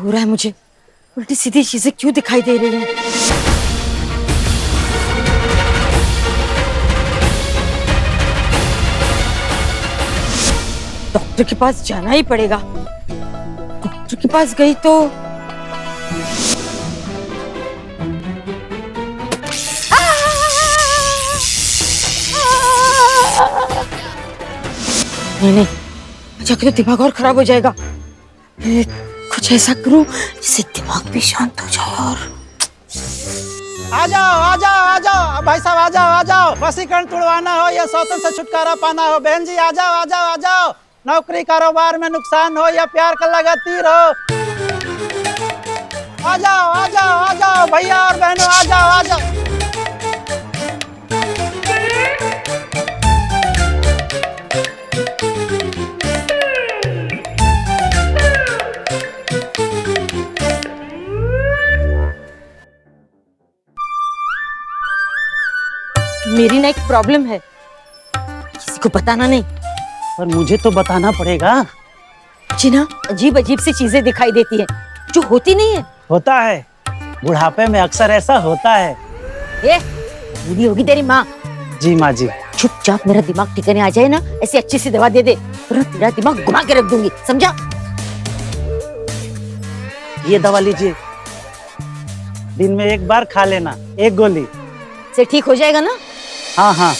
हो रहा है मुझे? उल्टी सीधी चीजें क्यों दिखाई दे रही हैं? डॉक्टर के पास जाना ही पड़ेगा। डॉक्टर के पास गई तो नहीं, जाके तो दिमाग और खराब हो जाएगा। कुछ ऐसा करूं जिससे दिमाग भी शांत हो जाए। और आ जाओ भाई साहब, आ जाओ। वशीकरण तुड़वाना हो या सौतन से छुटकारा पाना हो, बहन जी आ जाओ। नौकरी कारोबार में नुकसान हो या प्यार का लगा तीर हो, आ जाओ भैया और बहनों, आ जाओ। मेरी ना एक प्रॉब्लम है, किसी को बताना नहीं। पर मुझे तो बताना पड़ेगा। जी ना, अजीब अजीब सी चीजें दिखाई देती है जो होती नहीं है। होता है, बुढ़ापे में अक्सर ऐसा होता है। बूढ़ी होगी तेरी माँ। जी माँ जी। चुपचाप मेरा दिमाग ठिकाने आ जाए ना, ऐसी अच्छी सी दवा दे दे, वरना तेरा दिमाग घुमा के रख दूंगी, समझा? ये दवा लीजिए, दिन में एक बार खा लेना, एक गोली से ठीक हो जाएगा ना? हाँ,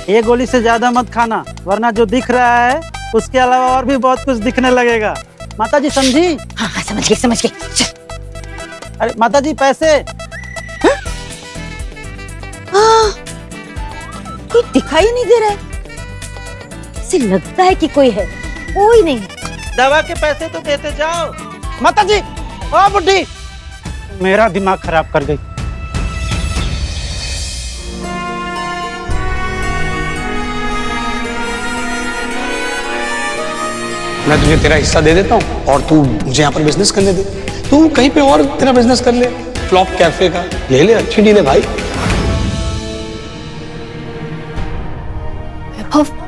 एक गोली से ज्यादा मत खाना, वरना जो दिख रहा है उसके अलावा और भी बहुत कुछ दिखने लगेगा। माता जी समझी? हाँ, समझ गई। अरे माता जी पैसे। कोई दिखाई नहीं दे रहा है, ऐसे लगता है कि कोई है, कोई नहीं है। दवा के पैसे तो देते जाओ। माता जी, ओ बुढ़ी, मेरा दिमाग खराब कर गई। मैं तुझे तेरा हिस्सा दे देता हूँ और तू मुझे यहाँ पर बिजनेस करने दे। तू कहीं पे और तेरा बिजनेस कर ले, फ्लॉप कैफे का ले ले, अच्छी डील है भाई।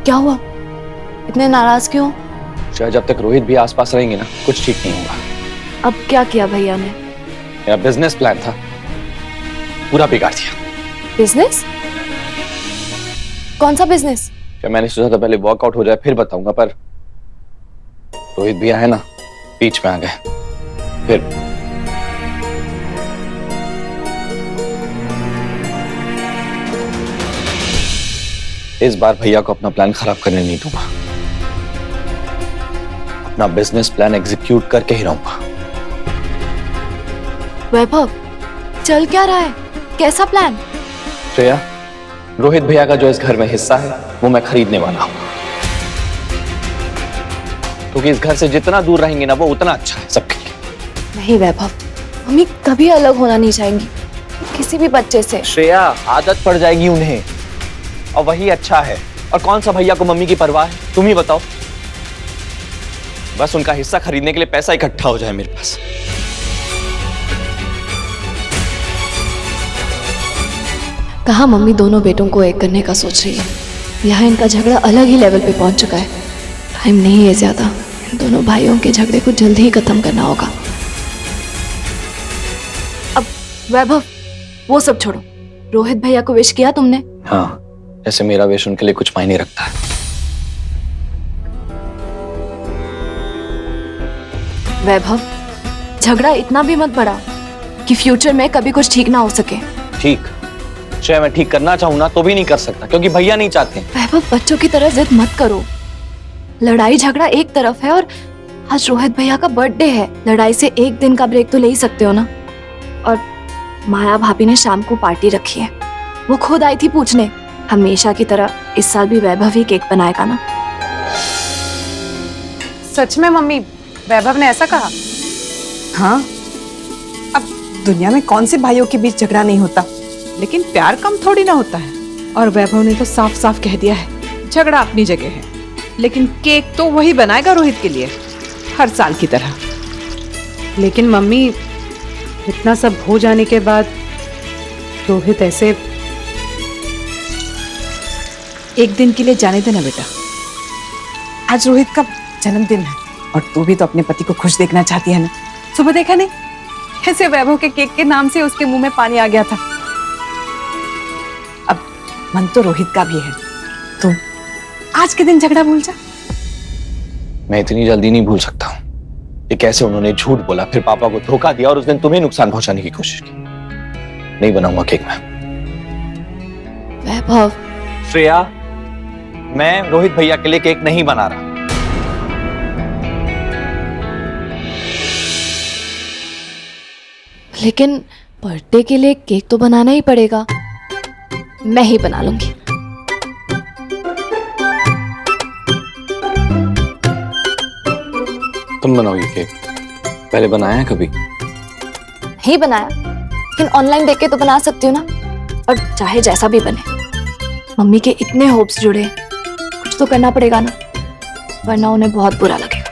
क्या हुआ, इतने नाराज क्यों? शायद जब तक रोहित भी आसपास रहेंगे ना, कुछ ठीक नहीं होगा। अब क्या किया भैया ने? मेरा बिजनेस प्लान था, पूरा बिगाड़ दिया। बिजनेस? कौन सा बिजनेस? क्या मैंने सोचा था पहले वर्कआउट हो जाए फिर बताऊंगा, पर रोहित भैया है ना, बीच में आ गए। फिर इस बार भैया को अपना प्लान खराब करने नहीं दूंगा। अपना बिजनेस प्लान एग्जीक्यूट करके ही रहूंगा। वैभव, चल क्या रहा है? कैसा प्लान? श्रेया, रोहित भैया का जो इस घर में हिस्सा है वो मैं खरीदने वाला हूं, क्योंकि इस घर से जितना दूर रहेंगे ना वो उतना अच्छा है सबके लिए। नहीं वैभव, मम्मी कभी अलग होना नहीं चाहेंगी किसी भी बच्चे से। श्रेया, आदत पड़ जाएगी उन्हें, और वही अच्छा है। और कौन सा भैया को मम्मी की परवाह है, तुम ही बताओ। बस उनका हिस्सा खरीदने के लिए पैसा इकट्ठा हो जाए मेरे पास। कहा मम्मी दोनों बेटों को एक करने का सोच रही है। यहाँ इनका झगड़ा अलग ही लेवल पे पहुंच चुका है। टाइम नहीं है ज्यादा, इन दोनों भाइयों के झगड़े को जल्दी ही खत्म करना होगा। अब वैभव, वो सब छोड़ो, रोहित भैया को विश किया तुमने? हाँ, जैसे मेरा विश उनके लिए कुछ मायने रखता है। वैभव, झगड़ा इतना भी मत बढ़ाओ कि फ्यूचर में कभी कुछ ठीक ना हो सके। ठीक, चाहे मैं ठीक करना चाहूँ ना तो भी नहीं कर सकता, क्योंकि भैया नहीं चाहते। वैभव, बच्चों की तरह जिद मत करो। लड़ाई झगड़ा एक तरफ है और आज रोहित भैया का बर्थडे है। लड़ाई से एक दिन का ब्रेक तो ले ही सकते हो ना। और माया भाभी ने शाम को पार्टी रखी है, वो खुद आई थी पूछने। हमेशा की तरह इस साल भी वैभव ही केक बनाएगा ना? सच में मम्मी, वैभव ने ऐसा कहा? हाँ, अब दुनिया में कौन से भाइयों के बीच झगड़ा नहीं होता, लेकिन प्यार कम थोड़ी ना होता है। और वैभव ने तो साफ साफ कह दिया है, झगड़ा अपनी जगह है, लेकिन केक तो वही बनाएगा रोहित के लिए, हर साल की तरह। लेकिन मम्मी, इतना सब हो जाने के बाद रोहित ऐसे एक दिन के लिए जाने देना बेटा। आज रोहित का जन्मदिन है और तू भी तो अपने पति को खुश देखना चाहती है ना। सुबह देखा नहीं कैसे वैभव के केक के नाम से उसके मुंह में पानी आ गया था। अब मन तो रोहित का भी है, तो आज के दिन झगड़ा भूल जा। मैं इतनी जल्दी नहीं भूल सकता हूँ कि कैसे उन्होंने झूठ बोला, फिर पापा को धोखा दिया और उस दिन तुम्हें नुकसान पहुंचाने की कोशिश की। नहीं बनाऊंगा केक मैं। वैभव, श्रेया, मैं रोहित भैया के लिए केक नहीं बना रहा। लेकिन बर्थडे के लिए केक तो बनाना ही पड़ेगा। मैं ही बना लूंगी। तुम बनाओगी केक? पहले बनाया है कभी? नहीं बनाया, लेकिन ऑनलाइन देख के तो बना सकती हूँ ना। और चाहे जैसा भी बने, मम्मी के इतने होप्स जुड़े, कुछ तो करना पड़ेगा ना, वरना उन्हें बहुत बुरा लगेगा।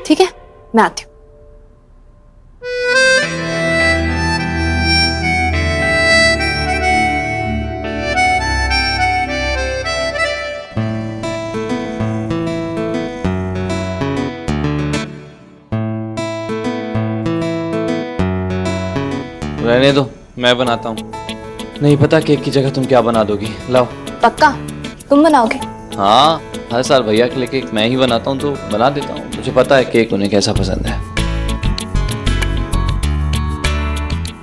ठीक है, मैं आती हूँ। रहने दो, मैं बनाता हूँ। नहीं पता केक की जगह तुम क्या बना दोगी। लाओ। पक्का तुम बनाओगे? हाँ, हर साल भैया के लिए केक मैं ही बनाता हूँ, तो बना देता हूँ। मुझे पता है केक उन्हें कैसा पसंद है।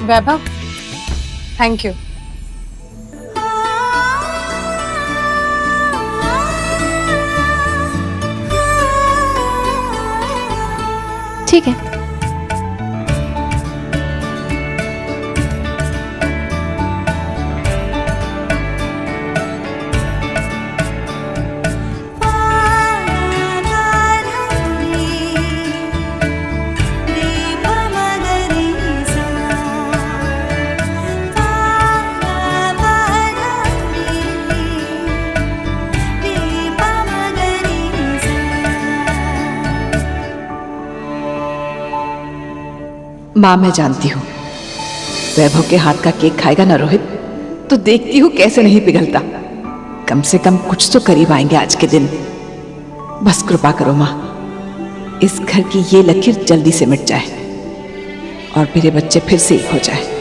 वैभव, थैंक यू। ठीक है। माँ, मैं जानती हूँ वैभव के हाथ का केक खाएगा ना रोहित, तो देखती हूँ कैसे नहीं पिघलता। कम से कम कुछ तो करीब आएंगे आज के दिन। बस कृपा करो माँ, इस घर की ये लकीर जल्दी से मिट जाए और मेरे बच्चे फिर से एक हो जाए।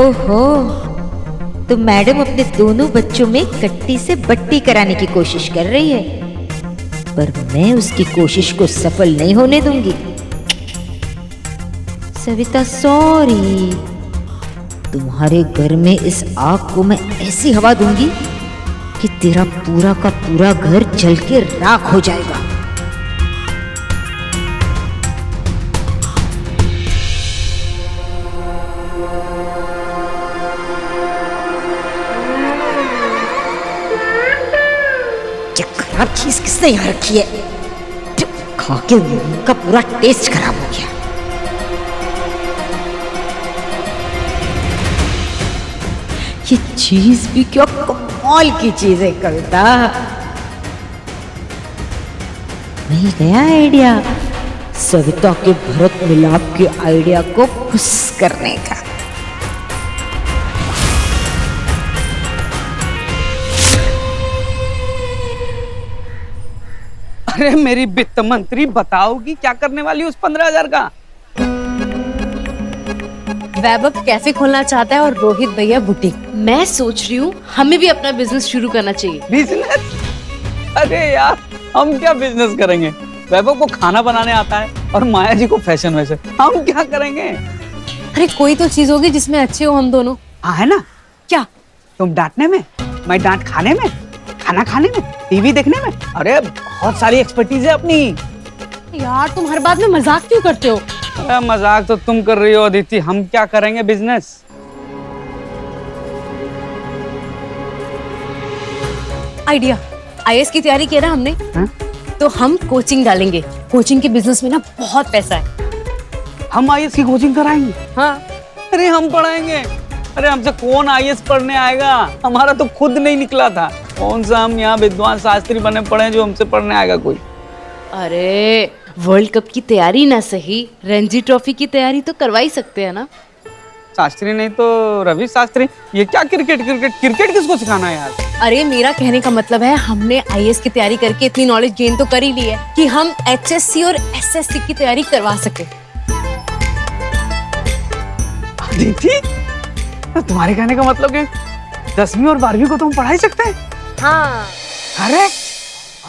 ओहो, तो मैडम अपने दोनों बच्चों में कट्टी से बट्टी कराने की कोशिश कर रही है, पर मैं उसकी कोशिश को सफल नहीं होने दूंगी। सविता सॉरी, तुम्हारे घर में इस आग को मैं ऐसी हवा दूंगी कि तेरा पूरा का पूरा घर जल के राख हो जाएगा। खराब चीज किसने यहाँ रखी है? खा के मुंह का पूरा टेस्ट खराब हो गया। ये चीज भी क्या कमाल की चीज है कविता। मिल गया आइडिया, सविता के भरत मिलाप के आइडिया को खुश करने का। अरे मेरी वित्त मंत्री, बताओगी क्या करने वाली उस 15,000 का? वैभव कैफे खोलना चाहता है और रोहित भैया बुटीक। मैं सोच रही हूँ हमें भी अपना बिजनेस शुरू करना चाहिए। बिजनेस? अरे यार, हम क्या बिजनेस करेंगे? वैभव को खाना बनाने आता है और माया जी को फैशन वैसे, हम क्या करेंगे? अरे कोई तो चीज होगी जिसमें अच्छे हो हम दोनों। हाँ है ना? क्या? तुम डांटने में, मैं डांट खाने में, खाना खाने में, टीवी देखने में। अरे बहुत सारी एक्सपर्टीज है अपनी। यार तुम हर बात में मजाक क्यों करते हो? अरे मजाक तो तुम कर रही हो अदिति, हम क्या करेंगे बिजनेस? आइडिया, आईएएस की तैयारी की है ना हमने। हा? तो हम कोचिंग डालेंगे। कोचिंग के बिजनेस में ना बहुत पैसा है। हम आईएएस की कोचिंग कराएंगे? हाँ। अरे हम पढ़ाएंगे? अरे हमसे कौन आईएएस पढ़ने आएगा, हमारा तो खुद नहीं निकला था। कौन सा हम यहाँ विद्वान शास्त्री बने पड़े हैं जो हमसे पढ़ने आएगा कोई। अरे वर्ल्ड कप की तैयारी ना सही, रणजी ट्रॉफी की तैयारी तो करवा ही सकते हैं ना। शास्त्री नहीं तो रवि शास्त्री। ये क्या क्रिकेट क्रिकेट क्रिकेट किसको सिखाना है यार। अरे मेरा कहने का मतलब है हमने आईएएस की तैयारी करके इतनी नॉलेज गेन तो कर ही ली है कि हम एचएससी और एसएससी की तैयारी करवा सके। अदिति, तुम्हारे कहने का मतलब कि 10वीं और 12वीं को तुम पढ़ा ही सकते हैं? हाँ। अरे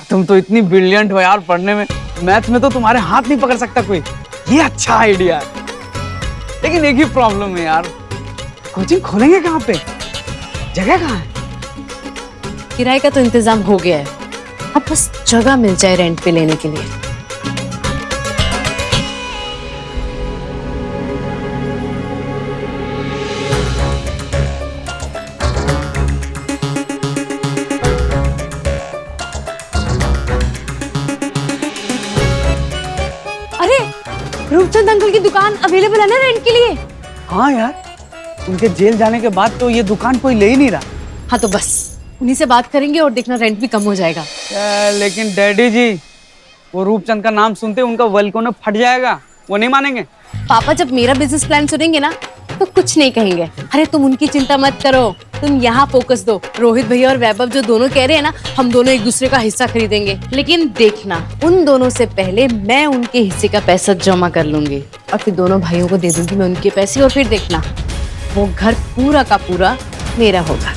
तुम तो इतनी ब्रिलियंट हो यार पढ़ने में, मैथ में तो तुम्हारे हाथ नहीं पकड़ सकता कोई। ये अच्छा आइडिया है, लेकिन एक ही प्रॉब्लम है यार, कोचिंग खोलेंगे कहाँ पे, जगह कहाँ है? किराए का तो इंतजाम हो गया है, अब बस जगह मिल जाए रेंट पे लेने के लिए। अरे रूपचंद अंकल की दुकान अवेलेबल है ना रेंट के लिए? हाँ यार, उनके जेल जाने के बाद तो ये दुकान कोई ले ही नहीं रहा। हाँ तो बस उन्हीं से बात करेंगे और देखना रेंट भी कम हो जाएगा। लेकिन डैडी जी, वो रूपचंद का नाम सुनते उनका वलकों फट जाएगा, वो नहीं मानेंगे। पापा जब मेरा बिजनेस प्लान सुनेंगे ना तो कुछ नहीं कहेंगे। अरे तुम उनकी चिंता मत करो, तुम यहाँ फोकस दो। रोहित भैया और वैभव जो दोनों कह रहे हैं ना, हम दोनों एक दूसरे का हिस्सा खरीदेंगे, लेकिन देखना उन दोनों से पहले मैं उनके हिस्से का पैसा जमा कर लूंगी और फिर दोनों भाइयों को दे दूंगी मैं उनके पैसे, और फिर देखना वो घर पूरा का पूरा मेरा होगा।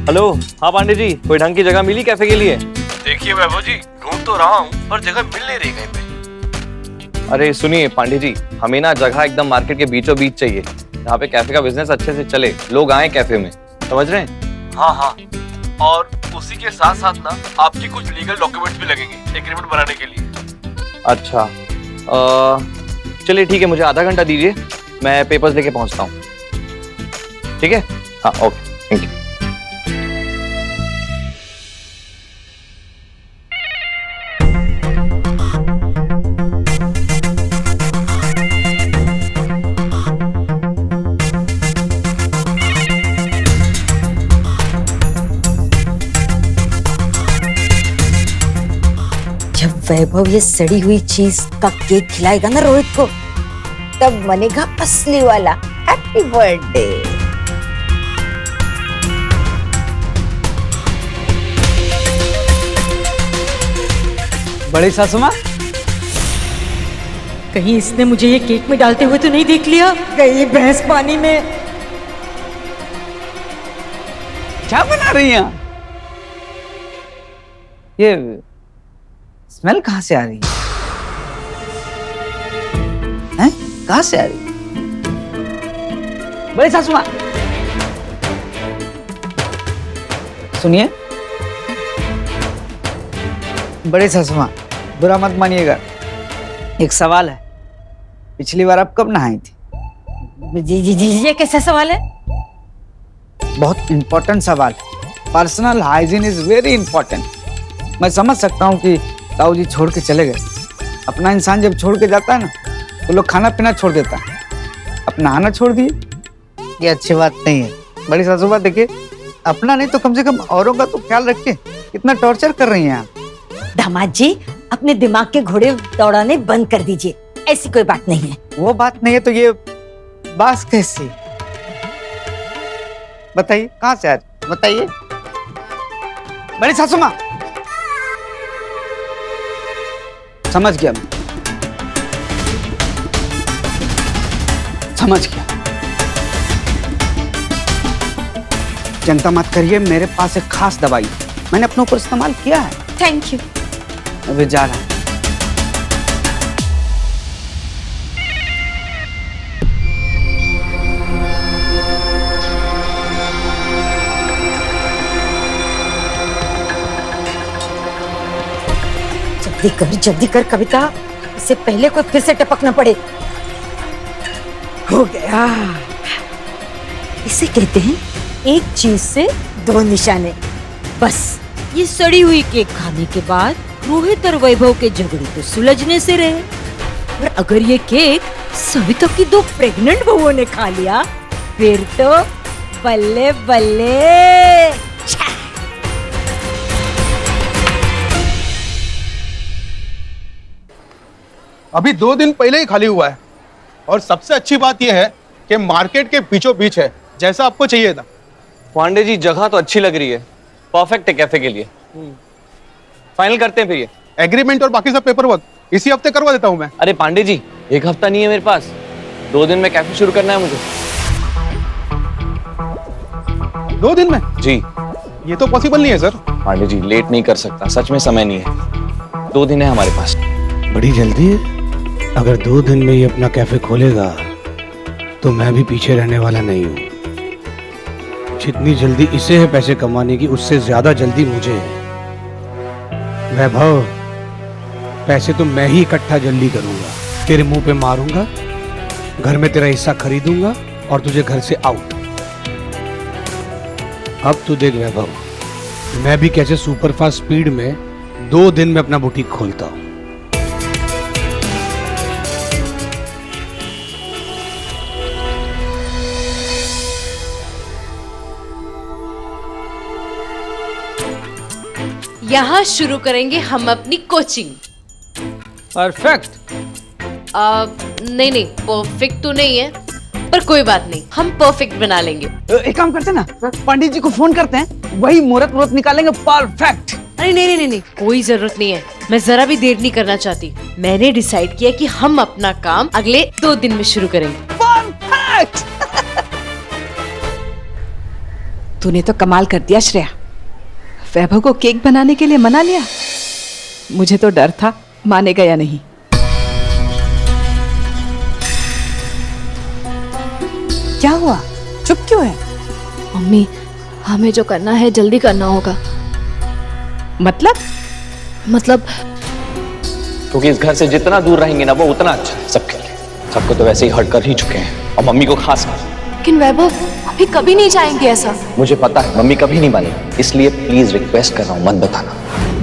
हेलो, हाँ पांडे जी, कोई ढंग की जगह मिली कैफे के लिए? देखिए वैभव जी, ढूंढ तो रहा हूँ पर जगह मिल नहीं रही कहीं पे। अरे सुनिए पांडे जी, हमें ना जगह एकदम मार्केट के बीचों बीच चाहिए, यहाँ पे कैफे का बिजनेस अच्छे से चले, लोग आए कैफे में, समझ रहे हैं? हाँ हाँ, और उसी के साथ साथ ना आपकी कुछ लीगल डॉक्यूमेंट्स भी लगेंगे एग्रीमेंट बनाने के लिए। अच्छा, चलिए ठीक है, मुझे आधा घंटा दीजिए, मैं पेपर्स लेके पहुँचता हूँ। ठीक है, हाँ ओके, थैंक यू। जब वैभव ये सड़ी हुई चीज का केक खिलाएगा ना रोहित को, तब बनेगा असली वाला हैप्पी बर्थडे। बड़ी सासू माँ, कहीं इसने मुझे ये केक में डालते हुए तो नहीं देख लिया? गई भैंस पानी में। क्या बना रही हैं? ये स्मेल कहाँ से आ रही है? हैं? कहाँ से आ रही है? बड़ी सासू माँ, सुनिए। बड़े सासू माँ, बुरा मत मानिएगा, एक सवाल है। पिछली बार आप कब नहाई थी? जी ये कैसा सवाल है? बहुत इंपॉर्टेंट सवाल है। Personal hygiene is very important. मैं समझ सकता हूँ कि ताऊ जी छोड़ के चले गए। अपना इंसान जब छोड़ के जाता है ना, तो लोग खाना पीना छोड़ देता है। अब नहाना छोड़ दिए, ये अच्छी बात नहीं है। बड़ी सासू बात देखिए, अपना नहीं तो कम से कम औरों का तो ख्याल रखिए। कितना टॉर्चर कर रही हैं आप। दामाद जी, अपने दिमाग के घोड़े दौड़ाने बंद कर दीजिए, ऐसी कोई बात नहीं है। वो बात नहीं है तो ये बात कैसी? बताइए कहाँ से आ रही, बताइए। बड़ी सासू माँ, समझ गया मैं, समझ गया। चिंता मत करिए, मेरे पास एक खास दवाई मैंने अपने ऊपर इस्तेमाल किया है। Thank you. अभी जा रहा है। जल्दी कर कविता, इससे पहले कोई फिर से टपक न पड़े। हो गया। इसे कहते हैं एक चीज से दो निशाने। बस ये सड़ी हुई केक खाने के बाद रोहित और वैभव के झगड़े तो सुलझने से रहे, और अगर ये केक सविता की दो प्रेग्नेंट बहुओं ने खा लिया फिर तो बल्ले बल्ले। अभी 2 दिन पहले ही खाली हुआ है और सबसे अच्छी बात यह है कि मार्केट के बीचों बीच है, जैसा आपको चाहिए था। पांडे जी जगह तो अच्छी लग रही है, परफेक्ट है कैफे के लिए। फाइनल करते हैं फिर ये। एग्रीमेंट और बाकी सब पेपर वर्क इसी हफ्ते करवा देता हूं मैं। अरे पांडे जी, 1 हफ्ता नहीं है मेरे पास, 2 दिन में कैफे शुरू करना है मुझे। 2 दिन में? जी। ये तो पॉसिबल नहीं है सर। पांडे जी लेट नहीं कर सकता, सच में समय नहीं है, 2 दिन है हमारे पास। बड़ी जल्दी है। अगर 2 दिन में ये अपना कैफे खोलेगा तो मैं भी पीछे रहने वाला नहीं हूँ। जितनी जल्दी इसे है पैसे कमाने की, उससे ज्यादा जल्दी मुझे है। वैभव, पैसे तो मैं ही इकट्ठा जल्दी करूंगा, तेरे मुंह पे मारूंगा, घर में तेरा हिस्सा खरीदूंगा और तुझे घर से आउट। अब तू देख वैभव, मैं भी कैसे सुपरफास्ट स्पीड में 2 दिन में अपना बुटीक खोलता हूँ। यहाँ शुरू करेंगे हम अपनी कोचिंग। परफेक्ट। नहीं नहीं, परफेक्ट तो नहीं है, पर कोई बात नहीं, हम परफेक्ट बना लेंगे। एक काम करते हैं ना, पंडित जी को फोन करते हैं, वही मुहूर्त मुहूर्त निकालेंगे। परफेक्ट। अरे नहीं नहीं नहीं नहीं, कोई जरूरत नहीं है, मैं जरा भी देर नहीं करना चाहती। मैंने डिसाइड किया कि हम अपना काम अगले 2 दिन में शुरू करेंगे। परफेक्ट। तूने तो कमाल कर दिया श्रेया, वैभव को केक बनाने के लिए मना लिया। मुझे तो डर था मानेगा या नहीं। क्या हुआ, चुप क्यों है? मम्मी, हमें जो करना है जल्दी करना होगा। मतलब क्योंकि इस घर से जितना दूर रहेंगे ना वो उतना अच्छा है सबके लिए। सबको तो वैसे ही हर्ट कर ही चुके हैं, और मम्मी को खास कर। लेकिन वैभव अभी कभी नहीं चाहेंगे ऐसा। मुझे पता है मम्मी कभी नहीं मानेगी, इसलिए प्लीज रिक्वेस्ट कर रहा हूँ, मत बताना।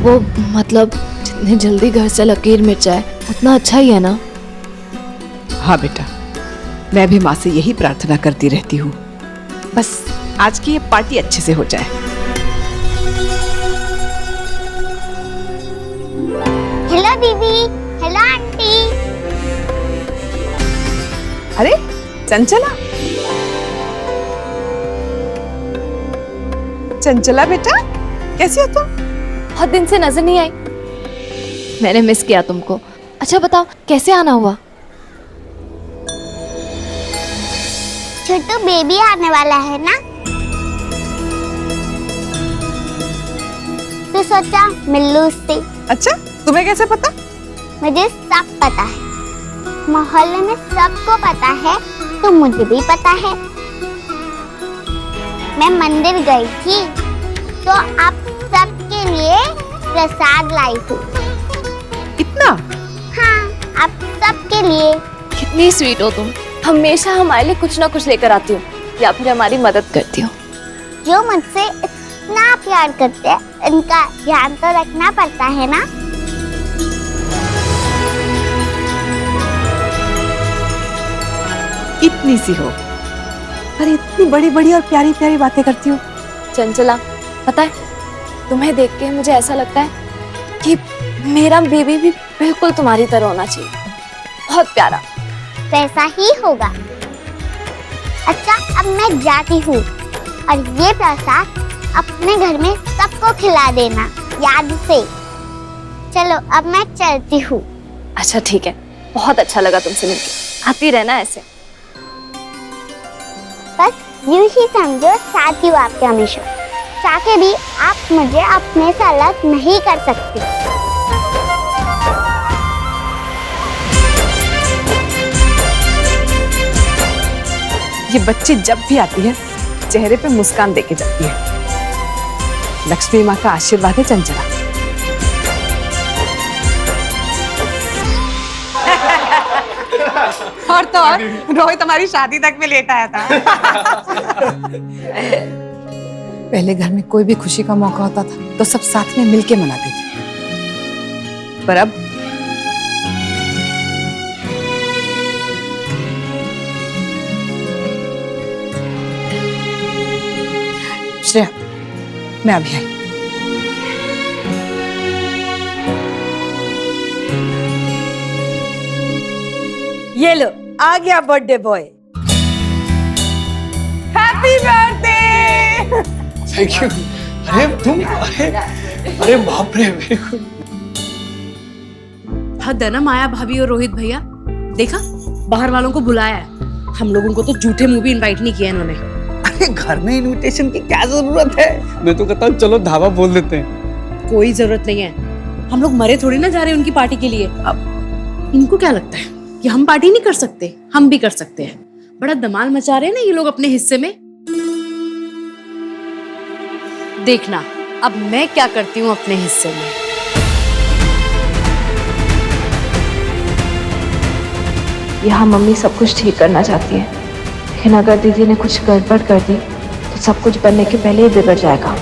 वो मतलब जितनी जल्दी घर से लकीर मिट जाए उतना अच्छा ही है ना। हाँ बेटा, मैं भी माँ से यही प्रार्थना करती रहती हूँ, बस आज की ये पार्टी अच्छे से हो जाए। हेलो दीदी, हेलो आंटी। अरे चंचला, चंचला बेटा, कैसी हो तुम? बहुत दिन से नजर नहीं आई, मैंने मिस किया तुमको। अच्छा बताओ कैसे आना हुआ? छोटू बेबी आने वाला है ना, तो सोचा मिल लूं उससे। अच्छा, तुम्हें कैसे पता? मुझे सब पता है, मोहल्ले में सबको पता है, तो मुझे भी पता है। मैं मंदिर गई थी तो आप सबके लिए प्रसाद लाई हूँ। इतना? हाँ, आप सबके लिए। कितनी स्वीट हो तुम, हमेशा हमारे लिए कुछ ना कुछ लेकर आती हो या फिर हमारी मदद करती हो। जो मुझसे इतना प्यार करते हैं, इनका ध्यान तो रखना पड़ता है ना। इतनी सी हो, पर इतनी बड़ी बड़ी और प्यारी प्यारी बातें करती हो। चंचला, पता है तुम्हें देख के मुझे ऐसा लगता है कि मेरा बेबी भी बिल्कुल तुम्हारी तरह होना चाहिए, बहुत प्यारा। वैसा ही होगा। अच्छा, अब मैं जाती हूँ, और ये प्रसाद अपने घर में सबको खिला देना, याद से। चलो अब मैं चलती हूँ। अच्छा ठीक है, बहुत अच्छा लगा तुमसे मिलके, आती रहना ऐसे। बस यूं ही समझो, साथ ही आपके हमेशा। चाहे भी आप मुझे अपने से अलग नहीं कर सकते। ये बच्ची जब भी आती है चेहरे पे मुस्कान देके जाती है। लक्ष्मी माँ का आशीर्वाद है चंचला। और तो और रोहित हमारी शादी तक में लेट आया था। पहले घर में कोई भी खुशी का मौका होता था तो सब साथ में मिलके मनाते थे, पर अब श्रेया, मैं अभी आई। ये लो, आ गया birthday boy. Happy birthday. Thank you. अरे तुम, अरे बाप रे, वेरी गुड। हद है ना माया भाभी और रोहित भैया। देखा, बाहर वालों को बुलाया है, हम लोगों को तो झूठे मुंह भी इनवाइट नहीं किया इन्होंने। अरे घर में इनविटेशन की क्या जरूरत है? मैं तो कहता हूँ चलो ढाबा बोल देते हैं। कोई जरूरत नहीं है, हम लोग मरे थोड़ी ना जा रहे उनकी पार्टी के लिए। अब इनको क्या लगता है कि हम पार्टी नहीं कर सकते? हम भी कर सकते हैं। बड़ा धमाल मचा रहे हैं ना ये लोग अपने हिस्से में। देखना अब मैं क्या करती हूँ अपने हिस्से में। यहाँ मम्मी सब कुछ ठीक करना चाहती है, लेकिन अगर दीदी ने कुछ गड़बड़ कर दी तो सब कुछ बनने के पहले ही बिगड़ जाएगा।